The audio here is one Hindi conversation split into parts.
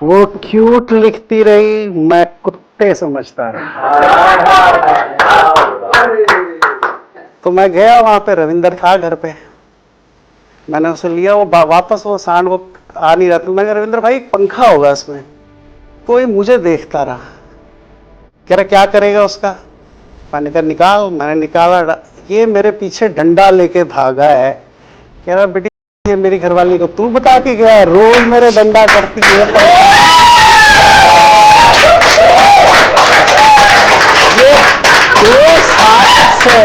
वो क्यूट लिखती रही, मैं कुत्ते समझता रहा। तो मैं गया वहां पे, रविंदर था घर पे, मैंने उसे लिया, वो वापस वो सांड वो आ नहीं रहा था। मैं कहा रविंदर भाई एक पंखा होगा इसमें। तो ये मुझे देखता रहा, कह रहा क्या करेगा उसका। मैंने कहा निकाल। मैंने निकाला, ये मेरे पीछे डंडा लेके भागा है। कह रहा बेटी ये मेरी घरवाली को तू बता के गया है, रोज मेरे डंडा करती है। ये 2 साल से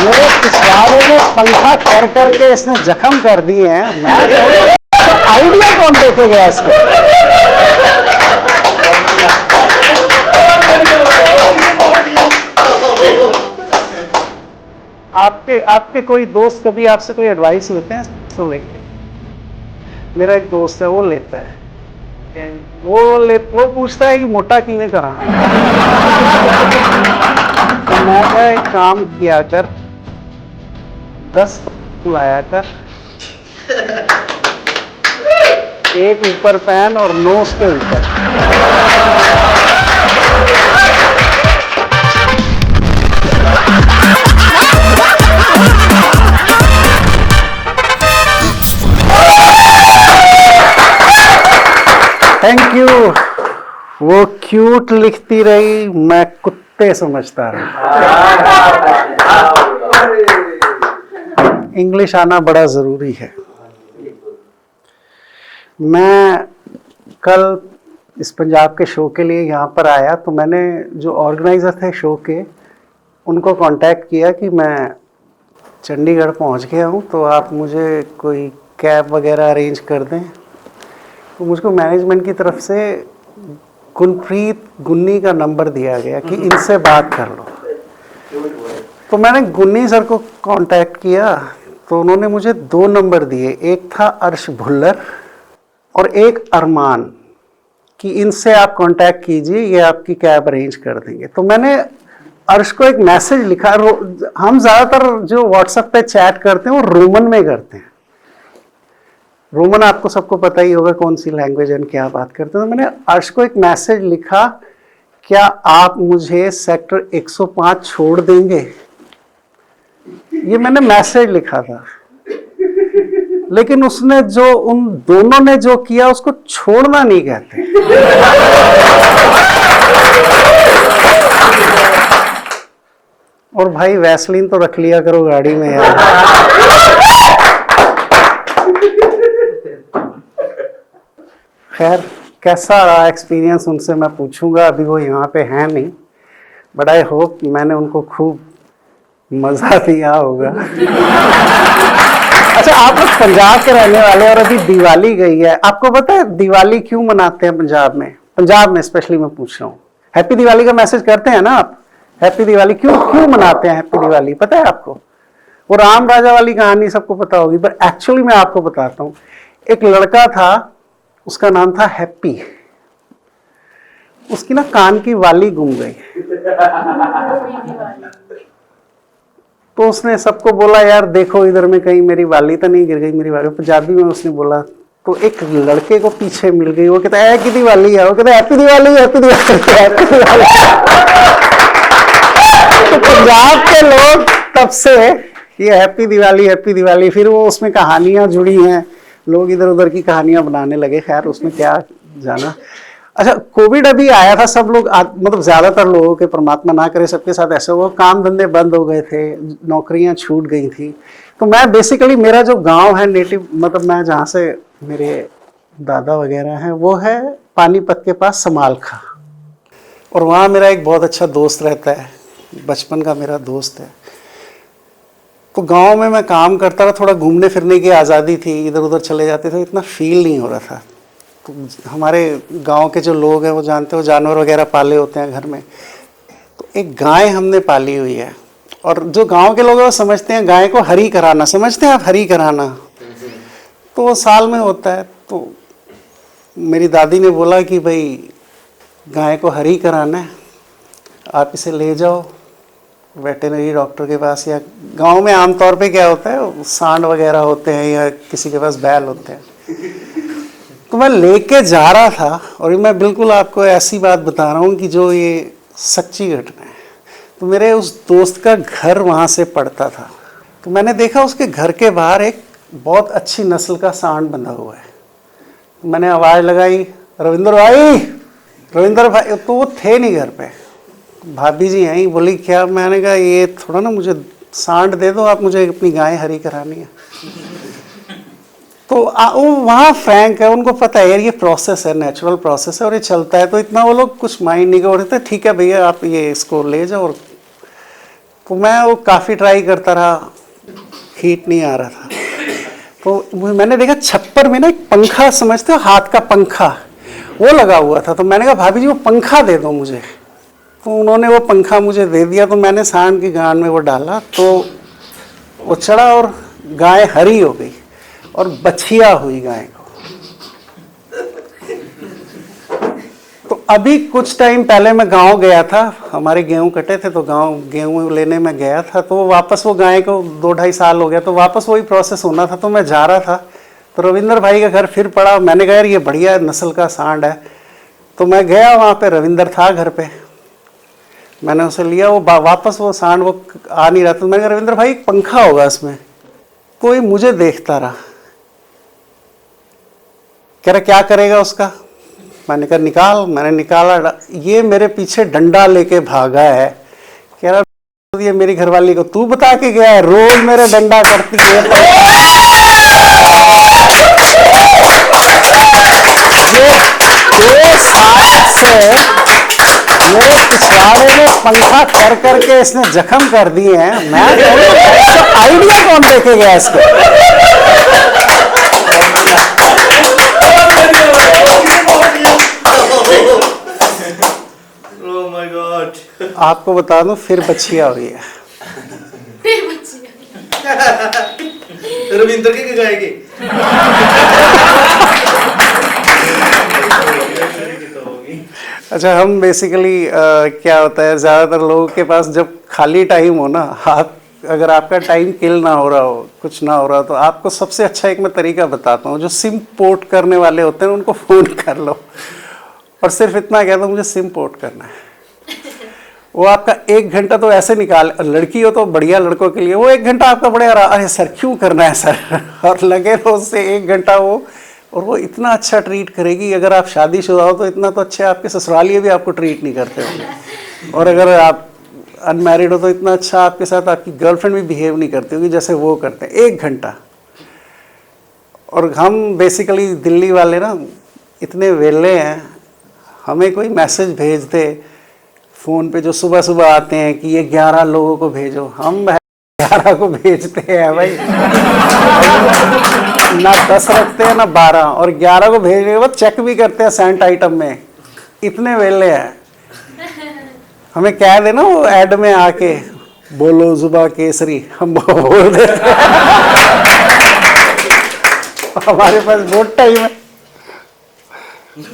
मेरे पिछवाड़े में पंखा कर करके इसने जख्म कर दिए हैं। मैं आइडिया कौन देके गया इसको। आपके आपके कोई दोस्त कभी आपसे कोई एडवाइस लेते हैं तो लेते? मेरा एक दोस्त है, वो लेता है, वो पूछता है कि मोटा किने करा। तो मैं क्या एक काम किया कर, 10 लाया कर, एक ऊपर पहन और 9 के ऊपर। Thank you. वो क्यूट लिखती रही, मैं कुत्ते समझता रहा। इंग्लिश आना बड़ा जरूरी है। मैं कल इस पंजाब के शो के लिए यहाँ पर आया, तो मैंने जो ऑर्गेनाइजर थे शो के उनको कांटेक्ट किया कि मैं चंडीगढ़ पहुँच गया हूँ, तो आप मुझे कोई कैब वगैरह अरेंज कर दें। तो मुझको मैनेजमेंट की तरफ से गुनप्रीत गुन्नी का नंबर दिया गया कि इनसे बात कर लो। तो मैंने गुन्नी सर को कांटेक्ट किया, तो उन्होंने मुझे 2 नंबर दिए, एक था अर्श भुल्लर और एक अरमान, कि इनसे आप कांटेक्ट कीजिए, ये आपकी कैब अरेंज कर देंगे। तो मैंने अर्श को एक मैसेज लिखा। हम ज़्यादातर जो व्हाट्सएप पे चैट करते हैं वो रोमन में करते हैं। रोमन आपको सबको पता ही होगा कौन सी लैंग्वेज है, क्या बात करते हैं। तो मैंने अर्श को एक मैसेज लिखा, क्या आप मुझे सेक्टर 105 छोड़ देंगे, ये मैंने मैसेज लिखा था। लेकिन उसने जो, उन दोनों ने जो किया उसको छोड़ना नहीं कहते। और भाई वैसलीन तो रख लिया करो गाड़ी में यार। खैर कैसा रहा एक्सपीरियंस उनसे मैं पूछूंगा, अभी वो यहाँ पे हैं नहीं, बट आई होप मैंने उनको खूब मजा दिया होगा। अच्छा आप लोग पंजाब के रहने वाले, और अभी दिवाली गई है, आपको पता है दिवाली क्यों मनाते हैं पंजाब में? पंजाब में स्पेशली मैं पूछ रहा हूँ। हैप्पी दिवाली का मैसेज करते हैं ना आप? हैप्पी दिवाली क्यों क्यों मनाते हैं हैप्पी दिवाली, पता है आपको? वो राम राजा वाली कहानी सबको पता होगी, पर एक्चुअली मैं आपको बताता हूँ। एक लड़का था, उसका नाम था हैप्पी। उसकी ना कान की वाली गुम गई। तो उसने सबको बोला यार देखो इधर में कहीं मेरी वाली तो नहीं गिर गई, मेरी वाली। पंजाबी में उसने बोला, तो एक लड़के को पीछे मिल गई। वो कहता है कि दिवाली है, वो कहता है happy Diwali, happy Diwali, happy Diwali. तो पंजाब के लोग तब से ये हैप्पी दिवाली हैप्पी दिवाली, फिर वो उसमें कहानियां जुड़ी हैं, लोग इधर उधर की कहानियां बनाने लगे। खैर उसमें क्या जाना। अच्छा कोविड अभी आया था, सब लोग मतलब ज्यादातर लोगों के, परमात्मा ना करे सबके साथ ऐसा हुआ, काम धंधे बंद हो गए थे, नौकरियां छूट गई थी। तो मैं बेसिकली, मेरा जो गांव है नेटिव, मतलब मैं जहाँ से मेरे दादा वगैरह हैं, वो है पानीपत के पास समालखा, और वहाँ मेरा एक बहुत अच्छा दोस्त रहता है, बचपन का मेरा दोस्त है। तो गांव में मैं काम करता रहा, थोड़ा घूमने फिरने की आज़ादी थी, इधर उधर चले जाते थे, इतना फील नहीं हो रहा था। तो हमारे गांव के जो लोग हैं वो जानते हो, जानवर वगैरह पाले होते हैं घर में, तो एक गाय हमने पाली हुई है। और जो गांव के लोग हैं वो समझते हैं गाय को हरी कराना, समझते हैं आप हरी कराना? तो वो साल में होता है। तो मेरी दादी ने बोला कि भाई गाय को हरी कराना है, आप इसे ले जाओ वेटेनरी डॉक्टर के पास, या गांव में आमतौर पे क्या होता है, सांड वगैरह होते हैं या किसी के पास बैल होते हैं। तो मैं लेके जा रहा था, और मैं बिल्कुल आपको ऐसी बात बता रहा हूँ कि जो ये सच्ची घटना है। तो मेरे उस दोस्त का घर वहाँ से पड़ता था, तो मैंने देखा उसके घर के बाहर एक बहुत अच्छी नस्ल का सांड बंधा हुआ है। मैंने आवाज़ लगाई, रविंद्र भाई, रविंद्र भाई। तो वो थे नहीं घर पे। भाभी जी आई, बोली क्या? मैंने कहा ये थोड़ा ना, मुझे सांड दे दो आप, मुझे अपनी गाय हरी करानी है। तो वो वहाँ फ्रैंक है, उनको पता है यार ये प्रोसेस है, नेचुरल प्रोसेस है और ये चलता है, तो इतना वो लोग कुछ माइंड नहीं कर रहे थे। ठीक है भैया आप ये इसको ले जाओ। तो मैं वो काफ़ी ट्राई करता रहा, हीट नहीं आ रहा था। तो मैंने देखा छप्पर में ना एक पंखा, समझते हो हाथ का पंखा, वो लगा हुआ था। तो मैंने कहा भाभी जी वो पंखा दे दो मुझे। तो उन्होंने वो पंखा मुझे दे दिया। तो मैंने सांड की गांड में वो डाला, तो वो चढ़ा और गाय हरी हो गई और बछिया हुई गाय को। तो अभी कुछ टाइम पहले मैं गांव गया था, हमारे गेहूं कटे थे, तो गांव गेहूं लेने में गया था। तो वापस वो गाय को 2-2.5 साल हो गया, तो वापस वही प्रोसेस होना था। तो मैं जा रहा था, तो रविंद्र भाई का घर फिर पड़ा। मैंने कहा यार ये बढ़िया नस्ल का सांड है। तो मैं गया, वहाँ पे रविंद्र था घर पे। मैंने उसे लिया, वो वापस वो सांड वो आ नहीं रहा था। मैंने कहा रविंद्र भाई पंखा होगा इसमें। कोई मुझे देखता रहा, कह रहा क्या करेगा उसका? मैंने कहा निकाल। मैंने निकाला, ये मेरे पीछे डंडा लेके भागा है। कह रहा ये मेरी घरवाली को तू बता के गया है, रोज मेरे डंडा करती है। ये साथ से मेरे पिछवाड़े में पंखा कर करके इसने जख्म कर दिए हैं। मैं आइडिया कौन देके गया इसको? आपको बता दूं फिर बच्चिया हुई है। रविंद्र की गाएगी। अच्छा, हम बेसिकली क्या होता है, ज़्यादातर लोगों के पास जब खाली टाइम हो ना, आप अगर आपका टाइम किल ना हो रहा हो, कुछ ना हो रहा हो, तो आपको सबसे अच्छा एक मैं तरीका बताता हूँ। जो सिम पोर्ट करने वाले होते हैं उनको फ़ोन कर लो और सिर्फ इतना कह दो मुझे सिम पोर्ट करना है। वो आपका 1 घंटा तो ऐसे निकाल, लड़की हो तो बढ़िया, लड़कों के लिए वो 1 घंटा आपका बड़े अरे सर क्यों करना है सर, और लगे रहो उससे 1 घंटा वो, और वो इतना अच्छा ट्रीट करेगी। अगर आप शादीशुदा हो तो इतना तो अच्छा आपके ससुरालिए भी आपको ट्रीट नहीं करते होंगे, और अगर आप अनमैरिड हो तो इतना अच्छा आपके साथ आपकी गर्लफ्रेंड भी बिहेव नहीं करती होगी जैसे वो करते हैं। 1 घंटा। और हम बेसिकली दिल्ली वाले ना इतने वेले हैं, हमें कोई मैसेज भेज दे फ़ोन पे जो सुबह सुबह आते हैं कि ये 11 लोगों को भेजो, हम 11 को भेजते हैं भाई। ना 10 रखते हैं ना 12, और 11 को भेजने के बाद चेक भी करते हैं सेंट आइटम में। इतने वेले हैं। हमें कह देना वो ऐड में आके बोलो जुबा केसरी, हम बोल देते हैं। हमारे पास बहुत टाइम है,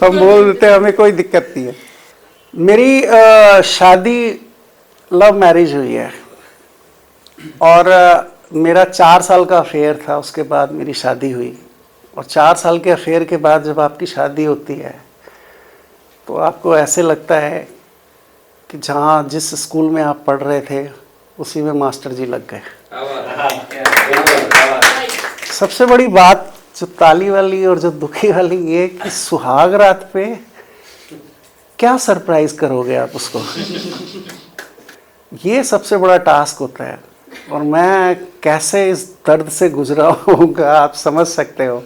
हम बोल देते हैं, हमें कोई दिक्कत नहीं है। मेरी शादी लव मैरिज हुई है, और मेरा 4 साल का अफेयर था। उसके बाद मेरी शादी हुई, और 4 साल के अफेयर के बाद जब आपकी शादी होती है तो आपको ऐसे लगता है कि जहाँ जिस स्कूल में आप पढ़ रहे थे उसी में मास्टर जी लग गए। सबसे बड़ी बात जो ताली वाली और जो दुखी वाली ये कि सुहाग रात पे क्या सरप्राइज करोगे आप उसको, ये सबसे बड़ा टास्क होता है। और मैं कैसे इस दर्द से गुजरा होऊंगा आप समझ सकते हो।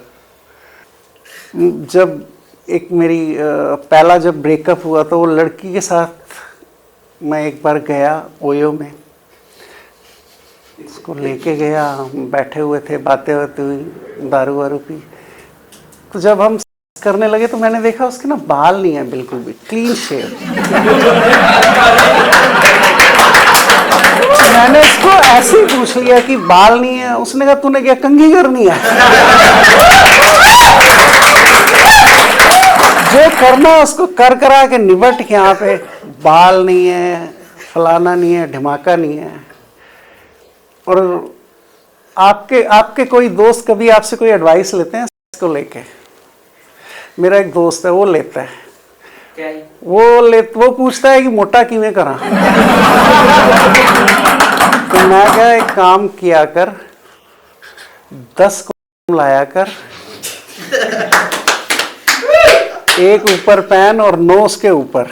जब एक मेरी पहला जब ब्रेकअप हुआ तो वो लड़की के साथ मैं एक बार गया ओयो में, उसको लेके गया, हम बैठे हुए थे, बातें होती हुई, दारू वारू पी। तो जब हम करने लगे तो मैंने देखा उसके ना बाल नहीं है, बिल्कुल भी क्लीन शेव। मैंने उसको ऐसे ही पूछ लिया कि बाल नहीं है, उसने कहा तूने क्या कंघी करनी है? जो करना है उसको कर करा के निबट के, यहाँ पे बाल नहीं है, फलाना नहीं है, ढिमाका नहीं है। और आपके कोई दोस्त कभी आपसे कोई एडवाइस लेते हैं इसको लेके? मेरा एक दोस्त है वो लेता है, क्या है? वो पूछता है कि मोटा किवें करा। तो मैं क्या, एक काम किया कर, 10 को लाया कर, एक ऊपर पहन और 9 उसके ऊपर।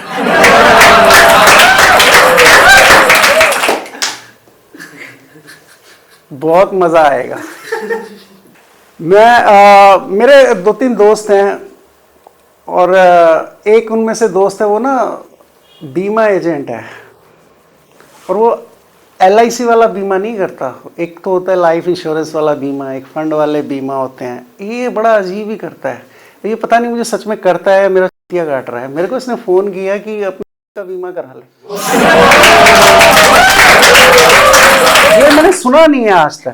बहुत मजा आएगा। मेरे 2-3 दोस्त हैं और एक उनमें से दोस्त है वो ना बीमा एजेंट है, और वो LIC वाला बीमा नहीं करता। एक तो होता है लाइफ इंश्योरेंस वाला बीमा, एक फंड वाले बीमा होते हैं। ये बड़ा अजीब ही करता है, ये पता नहीं मुझे सच में करता है, मेरा चुटिया काट रहा है। मेरे को इसने फ़ोन किया कि अपने का बीमा करा ले। ये मैंने सुना नहीं है आज तक।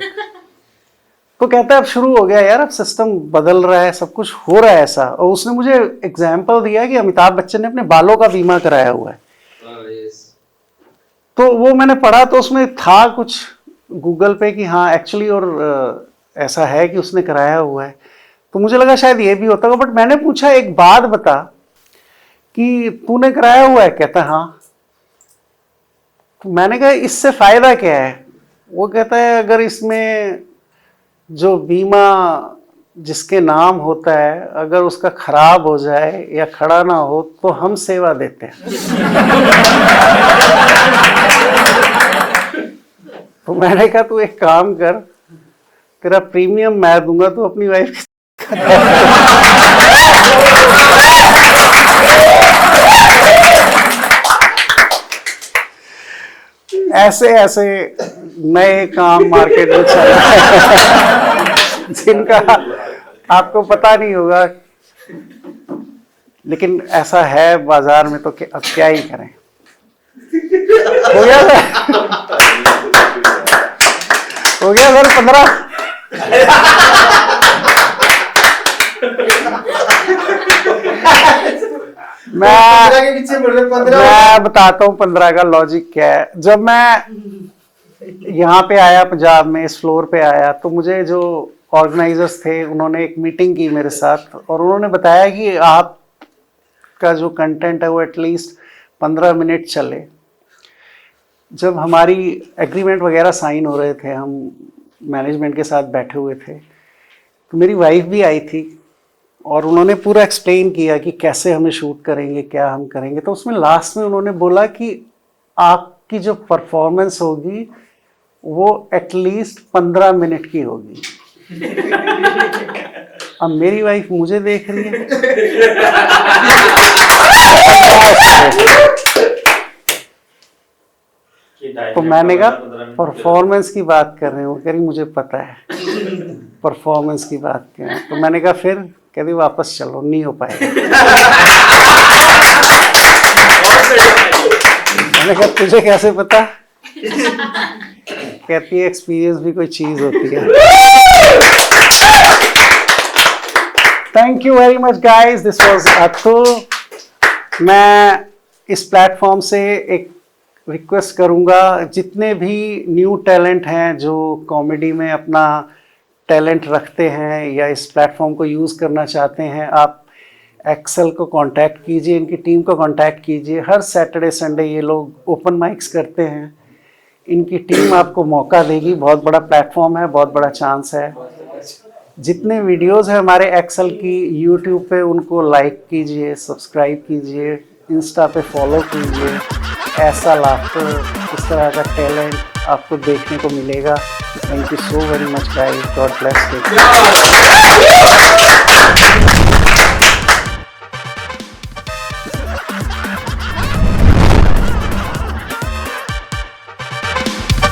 तो कहता है अब शुरू हो गया यार, अब सिस्टम बदल रहा है, सब कुछ हो रहा है ऐसा। और उसने मुझे एग्जाम्पल दिया कि अमिताभ बच्चन ने अपने बालों का बीमा कराया हुआ है। तो वो मैंने पढ़ा तो उसमें था कुछ गूगल पे कि हाँ एक्चुअली, और ऐसा है कि उसने कराया हुआ है। तो मुझे लगा शायद ये भी होता होगा, बट मैंने पूछा एक बात बता कि तूने कराया हुआ है? कहता हाँ। तो मैंने कहा इससे फायदा क्या है? वो कहता है अगर इसमें जो बीमा जिसके नाम होता है अगर उसका खराब हो जाए या खड़ा ना हो तो हम सेवा देते हैं। तो मैंने कहा तू एक काम कर, तेरा प्रीमियम मैं दूंगा, तू अपनी वाइफ ऐसे ऐसे नए काम मार्केट में चल रहा है जिनका आपको पता नहीं होगा, लेकिन ऐसा है बाजार में। तो अब क्या ही करें। हो गया सर, हो गया सर 15। मैं बताता हूँ 15 का लॉजिक क्या है। जब मैं यहाँ पे आया पंजाब में, इस फ्लोर पे आया, तो मुझे जो ऑर्गेनाइजर्स थे उन्होंने एक मीटिंग की मेरे साथ, और उन्होंने बताया कि आपका जो कंटेंट है वो एटलीस्ट 15 मिनट चले। जब हमारी एग्रीमेंट वगैरह साइन हो रहे थे, हम मैनेजमेंट के साथ बैठे हुए थे, तो मेरी वाइफ भी आई थी और उन्होंने पूरा एक्सप्लेन किया कि कैसे हमें शूट करेंगे, क्या हम करेंगे। तो उसमें लास्ट में उन्होंने बोला कि आपकी जो परफॉर्मेंस होगी वो एटलीस्ट 15 मिनट की होगी। अब मेरी वाइफ मुझे देख रही है, तो मैंने कहा परफॉर्मेंस की बात कर रहे हो? कह रही मुझे पता है परफॉर्मेंस की बात कर रहे हैं। तो मैंने कहा फिर? कहती वापस चलो, नहीं हो पाएगा। मैंने कहा तुझे कैसे पता? कहती है एक्सपीरियंस भी कोई चीज होती है। Thank you very much guys, this was Atul. मैं इस प्लेटफॉर्म से एक रिक्वेस्ट करूंगा, जितने भी न्यू टैलेंट हैं जो कॉमेडी में अपना टैलेंट रखते हैं या इस प्लेटफॉर्म को यूज़ करना चाहते हैं, आप एक्सेल को कांटेक्ट कीजिए, इनकी टीम को कांटेक्ट कीजिए। हर सैटरडे संडे ये लोग ओपन माइक्स करते हैं, इनकी टीम आपको मौका देगी। बहुत बड़ा प्लेटफॉर्म है, बहुत बड़ा चांस है। जितने वीडियोस हैं हमारे एक्सेल की यूट्यूब पे, उनको लाइक कीजिए, सब्सक्राइब कीजिए, इंस्टा पे फॉलो कीजिए। ऐसा लाफ्टर, इस तरह का टैलेंट आपको देखने को मिलेगा। Thank you so very much guys, God bless you.